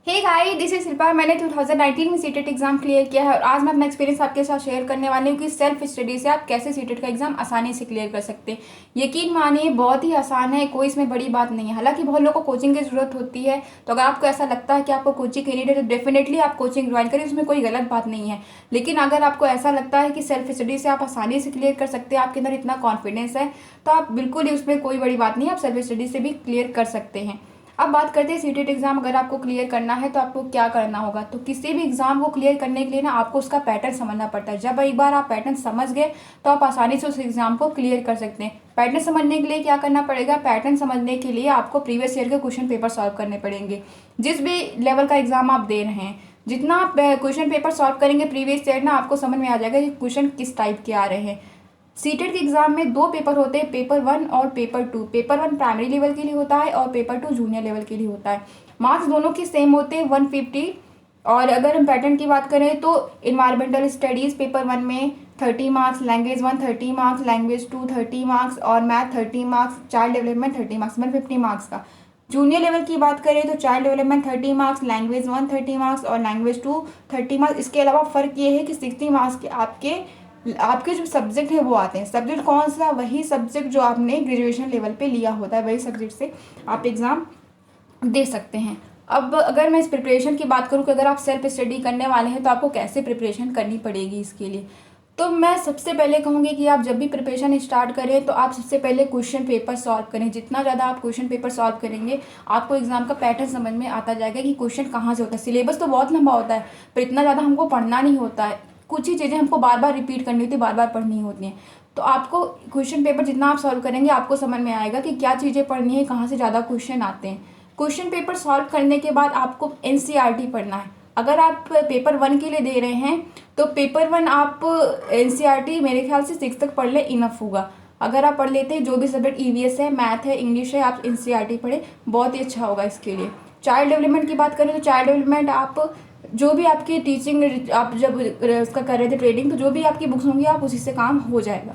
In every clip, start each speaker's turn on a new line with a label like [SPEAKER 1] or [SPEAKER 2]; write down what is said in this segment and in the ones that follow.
[SPEAKER 1] Hey guys, this is Shilpa. मैंने 2019 में CTET exam clear किया है और आज मैं अपना एक्सपीरियंस आपके साथ शेयर करने वाली हूँ कि सेल्फ स्टडी से आप कैसे सीटेट का एग्जाम आसानी से क्लियर कर सकते हैं। यकीन मानिए, बहुत ही आसान है, कोई इसमें बड़ी बात नहीं है। हालांकि बहुत लोगों को कोचिंग की जरूरत होती है, तो अगर आपको ऐसा लगता है कि आपको कोचिंग की नीड है तो डेफिनेटली आप कोचिंग ज्वाइन करें, उसमें कोई गलत बात नहीं है। लेकिन अगर आपको ऐसा लगता है कि सेल्फ स्टडी से आप आसानी से क्लियर कर सकते हैं, आपके अंदर इतना कॉन्फिडेंस है, तो आप बिल्कुल ही उसमें कोई बड़ी बात नहीं है, आप सेल्फ स्टडी से भी क्लियर कर सकते हैं। अब बात करते हैं सीटेट एग्जाम अगर आपको क्लियर करना है तो आपको क्या करना होगा। तो किसी भी एग्जाम को क्लियर करने के लिए ना आपको उसका पैटर्न समझना पड़ता है। जब एक बार आप पैटर्न समझ गए तो आप आसानी से उस एग्जाम को क्लियर कर सकते हैं। पैटर्न समझने के लिए क्या करना पड़ेगा? पैटर्न समझने के लिए आपको प्रीवियस ईयर के क्वेश्चन पेपर सॉल्व करने पड़ेंगे। जिस भी लेवल का एग्जाम आप दे रहे हैं, जितना आप क्वेश्चन पेपर सॉल्व करेंगे प्रीवियस ईयर ना, आपको समझ में आ जाएगा कि क्वेश्चन किस टाइप के आ रहे हैं। सीटेट के एग्जाम में दो पेपर होते हैं, पेपर 1 और पेपर 2। पेपर 1 प्राइमरी लेवल के लिए होता है और पेपर 2 जूनियर लेवल के लिए होता है। मार्क्स दोनों के सेम होते हैं, 150। और अगर हम पैटर्न की बात करें तो इन्वायरमेंटल स्टडीज़ पेपर 1 में 30 marks, language 1 30 marks, language 2 30 marks और math 30 marks, child development 30 marks, 150 marks का। जूनियर लेवल की बात करें तो child development 30 marks, language 1 30 marks और लैंग्वेज 2 30 मार्क्स। इसके अलावा फ़र्क ये है कि 60 मार्क्स के आपके आपके जो सब्जेक्ट है वो आते हैं। सब्जेक्ट कौन सा? वही सब्जेक्ट जो आपने ग्रेजुएशन लेवल पे लिया होता है, वही सब्जेक्ट से आप एग्ज़ाम दे सकते हैं। अब अगर मैं इस प्रिपरेशन की बात करूँ कि अगर आप सेल्फ स्टडी करने वाले हैं तो आपको कैसे प्रिपरेशन करनी पड़ेगी इसके लिए, तो मैं सबसे पहले कहूँगी कि आप जब भी प्रिपरेशन स्टार्ट करें तो आप सबसे पहले क्वेश्चन पेपर सॉल्व करें। जितना ज़्यादा आप क्वेश्चन पेपर सॉल्व करेंगे, आपको एग्जाम का पैटर्न समझ में आता जाएगा कि क्वेश्चन कहाँ से होता है। सिलेबस तो बहुत लंबा होता है, पर इतना ज़्यादा हमको पढ़ना नहीं होता है। कुछ ही चीज़ें हमको बार बार रिपीट करनी होती है, बार बार पढ़नी होती हैं। तो आपको क्वेश्चन पेपर जितना आप सॉल्व करेंगे, आपको समझ में आएगा कि क्या चीज़ें पढ़नी है, कहाँ से ज़्यादा क्वेश्चन आते हैं। क्वेश्चन पेपर सॉल्व करने के बाद आपको एनसीईआरटी पढ़ना है। अगर आप पेपर 1 के लिए दे रहे हैं तो पेपर 1 आप एनसीईआरटी मेरे ख्याल से 6 तक पढ़ ले, इनफ होगा। अगर आप पढ़ लेते हैं, जो भी सब्जेक्ट ईवीएस है, मैथ है, इंग्लिश है, आप एनसीईआरटी पढ़ें, बहुत ही अच्छा होगा इसके लिए। चाइल्ड डेवलपमेंट की बात करें तो चाइल्ड डेवलपमेंट आप जो भी आपकी टीचिंग, आप जब उसका कर रहे थे ट्रेडिंग, तो जो भी आपकी बुक्स होंगी आप उसी से काम हो जाएगा।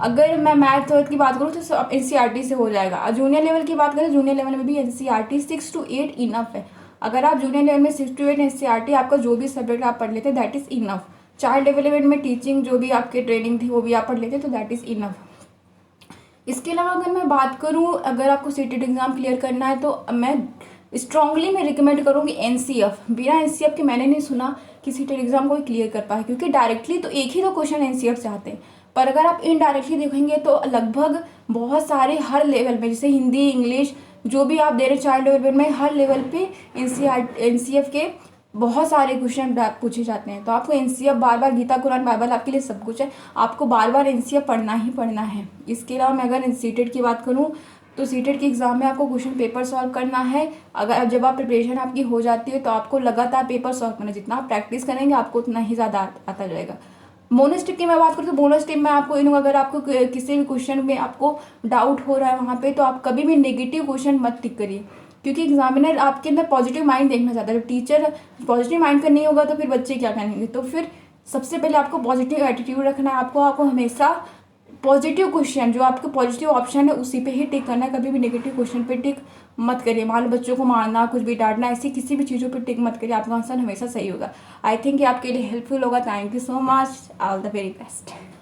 [SPEAKER 1] अगर मैं मैथ की बात करूँ तो एनसीईआरटी से हो जाएगा। और जूनियर लेवल की बात करें, जूनियर लेवल में भी एनसीईआरटी 6 to 8 इनफ है। अगर आप जूनियर लेवल में 6 to 8 एनसीईआरटी, आपका जो भी सब्जेक्ट आप पढ़ लेते that is enough. Child development में टीचिंग जो भी आपकी ट्रेनिंग थी वो भी आप पढ़ लेते तो दैट इज़ इनफ। इसके अलावा अगर मैं बात करूँ, अगर आपको सीटेट एग्ज़ाम क्लियर करना है तो मैं स्ट्रांगली मैं रिकमेंड करूँगी एनसीएफ। बिना एनसीएफ के मैंने नहीं सुना कि सीटेट एग्ज़ाम कोई क्लियर कर पाए, क्योंकि डायरेक्टली तो एक ही दो क्वेश्चन एनसीएफ से आते हैं, पर अगर आप इनडायरेक्टली देखेंगे तो लगभग बहुत सारे हर लेवल में, जैसे हिंदी, इंग्लिश, जो भी आप दे रहे हैं चाइल्ड डेवलपमेंट में, हर लेवल पे एनसीएफ के बहुत सारे क्वेश्चन पूछे जाते हैं। तो आपको एनसीएफ बार बार, गीता कुरान बाइबल आपके लिए सब कुछ है, आपको बार बार एनसीएफ पढ़ना ही पढ़ना है। इसके अलावा मैं अगर सीटेट की बात करूँ तो सीटेट के एग्ज़ाम में आपको क्वेश्चन पेपर सॉल्व करना है। अगर जब आप प्रिपरेशन आपकी हो जाती है तो आपको लगातार पेपर सॉल्व करना है। जितना आप प्रैक्टिस करेंगे आपको उतना ही ज़्यादा आता जाएगा। बोनस टिप की मैं बात करूँ तो बोनस टिप में आपको इन, अगर आपको किसी भी क्वेश्चन में आपको डाउट हो रहा है वहाँ पे, तो आप कभी भी नेगेटिव क्वेश्चन मत टिक करिए, क्योंकि एग्जामिनर आपके अंदर पॉजिटिव माइंड देखना चाहता है। जब टीचर पॉजिटिव माइंड का नहीं होगा तो फिर बच्चे क्या करेंगे। तो फिर सबसे पहले आपको पॉजिटिव एटीट्यूड रखना है। आपको हमेशा पॉजिटिव क्वेश्चन, जो आपका पॉजिटिव ऑप्शन है उसी पे ही टिक करना है। कभी भी नेगेटिव क्वेश्चन पे टिक मत करिए। मान लो बच्चों को मारना, कुछ भी डांटना, ऐसी किसी भी चीज़ों पे टिक मत करिए, आपका आंसर हमेशा सही होगा। आई थिंक ये आपके लिए हेल्पफुल होगा। Thank you so much, all the very best.